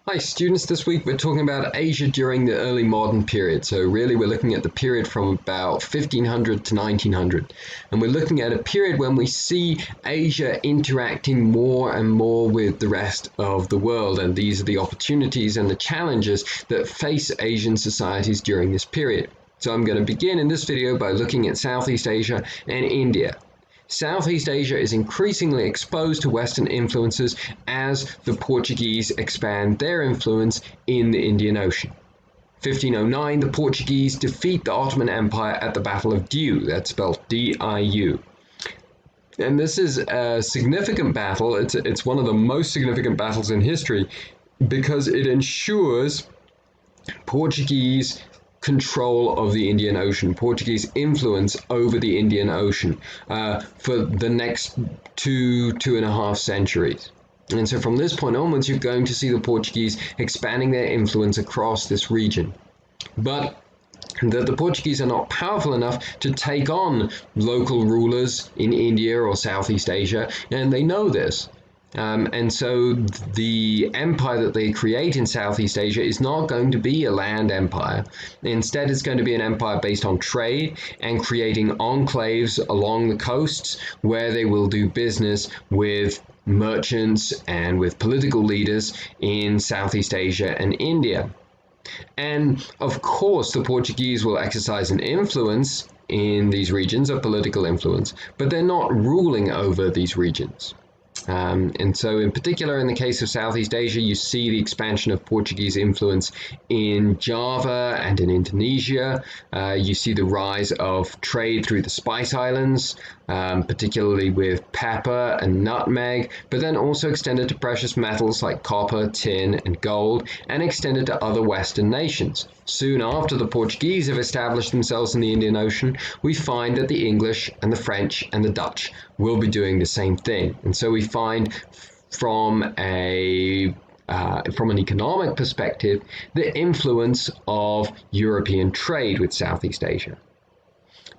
Hi students, this week we're talking about Asia during the early modern period. So really we're looking at the period from about 1500 to 1900. And we're looking at a period when we see Asia interacting more and more with the rest of the world. And these are the opportunities and the challenges that face Asian societies during this period. So I'm going to begin in this video by looking at Southeast Asia and India. Southeast Asia is increasingly exposed to Western influences as the Portuguese expand their influence in the Indian Ocean. 1509, the Portuguese defeat the Ottoman Empire at the Battle of Diu, that's spelled D-I-U. And this is a significant battle. It's one of the most significant battles in history because it ensures Portuguese control of the Indian Ocean, Portuguese influence over the Indian Ocean for the next two and a half centuries. And so from this point onwards, you're going to see the Portuguese expanding their influence across this region. But the Portuguese are not powerful enough to take on local rulers in India or Southeast Asia, and they know this. And so the empire that they create in Southeast Asia is not going to be a land empire. Instead, it's going to be an empire based on trade and creating enclaves along the coasts where they will do business with merchants and with political leaders in Southeast Asia and India. And of course, the Portuguese will exercise an influence in these regions, a political influence, but they're not ruling over these regions. And so in particular, in the case of Southeast Asia, you see the expansion of Portuguese influence in Java and in Indonesia. You see the rise of trade through the Spice Islands, particularly with pepper and nutmeg, but then also extended to precious metals like copper, tin, and gold, and extended to other Western nations. Soon after the Portuguese have established themselves in the Indian Ocean, we find that the English and the French and the Dutch will be doing the same thing. And so we find from an economic perspective, the influence of European trade with Southeast Asia.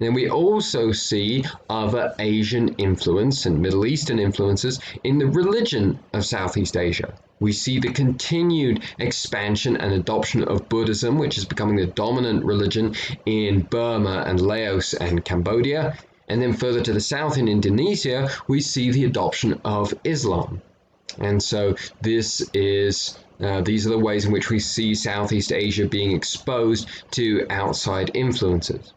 Then we also see other Asian influence and Middle Eastern influences in the religion of Southeast Asia. We see the continued expansion and adoption of Buddhism, which is becoming the dominant religion in Burma and Laos and Cambodia. And then further to the south in Indonesia, we see the adoption of Islam. And so these are the ways in which we see Southeast Asia being exposed to outside influences.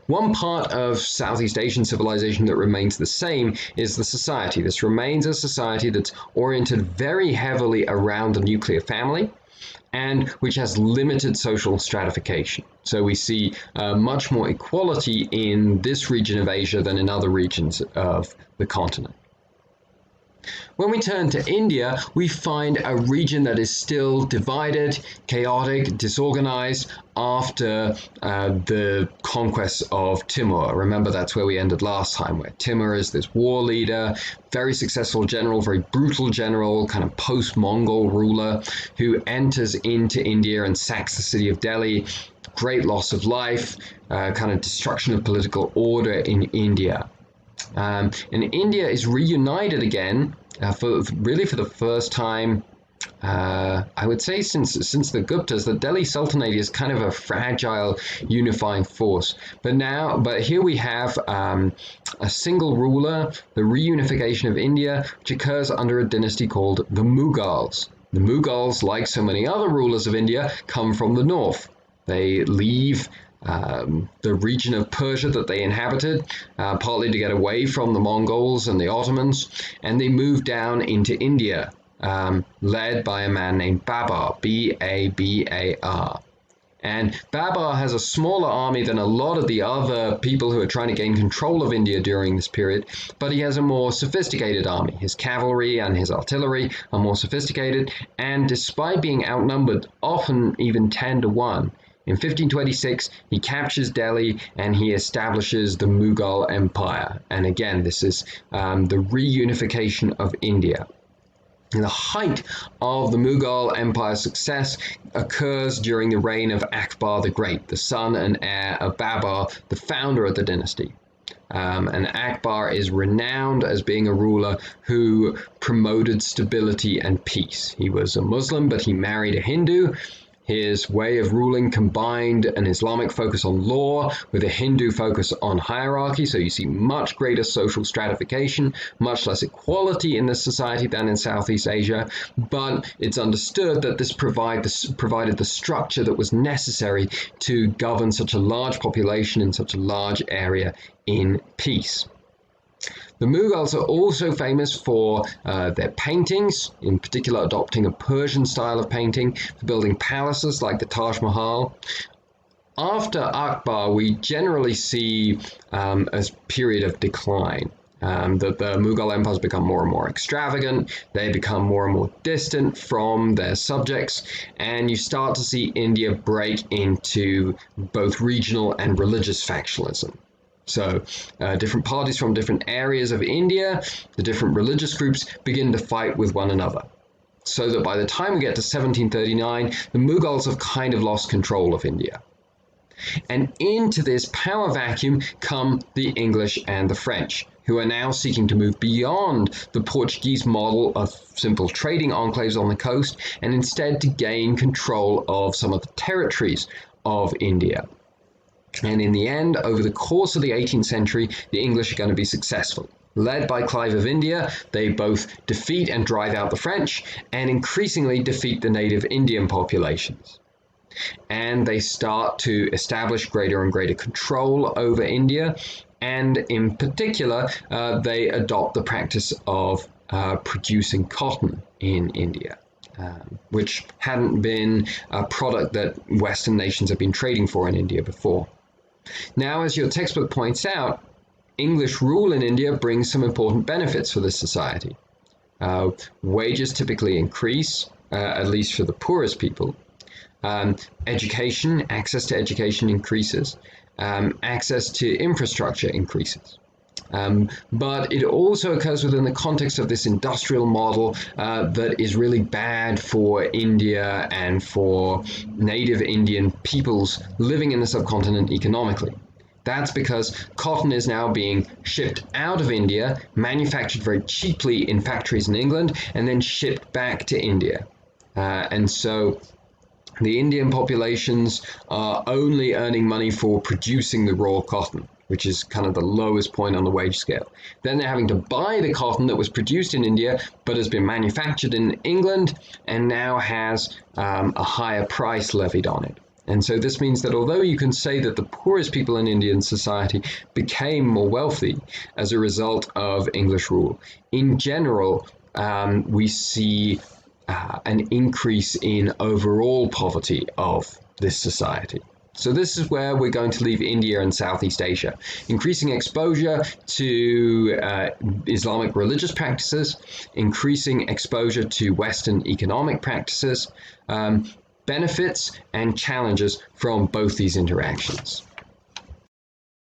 One part of Southeast Asian civilization that remains the same is the society. This remains a society that's oriented very heavily around the nuclear family and which has limited social stratification. So we see much more equality in this region of Asia than in other regions of the continent. When we turn to India, we find a region that is still divided, chaotic, disorganized after the conquest of Timur. Remember, that's where we ended last time, where Timur is this war leader, very successful general, very brutal general, kind of post-Mongol ruler who enters into India and sacks the city of Delhi. Great loss of life, kind of destruction of political order in India. And India is reunited again for the first time, I would say since the Guptas. The Delhi Sultanate is kind of a fragile unifying force. But here we have a single ruler, the reunification of India, which occurs under a dynasty called the Mughals. The Mughals, like so many other rulers of India, come from the north. They leave the region of Persia that they inhabited, partly to get away from the Mongols and the Ottomans, and they moved down into India, led by a man named Babar, B-A-B-A-R. And Babar has a smaller army than a lot of the other people who are trying to gain control of India during this period, but he has a more sophisticated army. His cavalry and his artillery are more sophisticated, and despite being outnumbered, often even 10 to 1, in 1526, he captures Delhi and he establishes the Mughal Empire. And again, this is the reunification of India. The height of the Mughal Empire's success occurs during the reign of Akbar the Great, the son and heir of Babur, the founder of the dynasty. And Akbar is renowned as being a ruler who promoted stability and peace. He was a Muslim, but he married a Hindu. His way of ruling combined an Islamic focus on law with a Hindu focus on hierarchy, so you see much greater social stratification, much less equality in this society than in Southeast Asia, but it's understood that this provided the structure that was necessary to govern such a large population in such a large area in peace. The Mughals are also famous for their paintings, in particular adopting a Persian style of painting, for building palaces like the Taj Mahal. After Akbar, we generally see a period of decline. That the Mughal empires become more and more extravagant, they become more and more distant from their subjects, and you start to see India break into both regional and religious factionalism. So different parties from different areas of India, the different religious groups begin to fight with one another. So that by the time we get to 1739, the Mughals have kind of lost control of India. And into this power vacuum come the English and the French, who are now seeking to move beyond the Portuguese model of simple trading enclaves on the coast and instead to gain control of some of the territories of India. And in the end, over the course of the 18th century, the English are going to be successful. Led by Clive of India, they both defeat and drive out the French and increasingly defeat the native Indian populations. And they start to establish greater and greater control over India. And in particular, they adopt the practice of producing cotton in India. Which hadn't been a product that Western nations have been trading for in India before. Now, as your textbook points out, English rule in India brings some important benefits for this society. Wages typically increase, at least for the poorest people. Education, access to education increases. Access to infrastructure increases. But it also occurs within the context of this industrial model that is really bad for India and for native Indian peoples living in the subcontinent economically. That's because cotton is now being shipped out of India, manufactured very cheaply in factories in England, and then shipped back to India. And so the Indian populations are only earning money for producing the raw cotton, which is kind of the lowest point on the wage scale. Then they're having to buy the cotton that was produced in India but has been manufactured in England and now has a higher price levied on it. And so this means that although you can say that the poorest people in Indian society became more wealthy as a result of English rule, in general, we see an increase in overall poverty of this society. So this is where we're going to leave India and Southeast Asia. Increasing exposure to Islamic religious practices, increasing exposure to Western economic practices, benefits and challenges from both these interactions.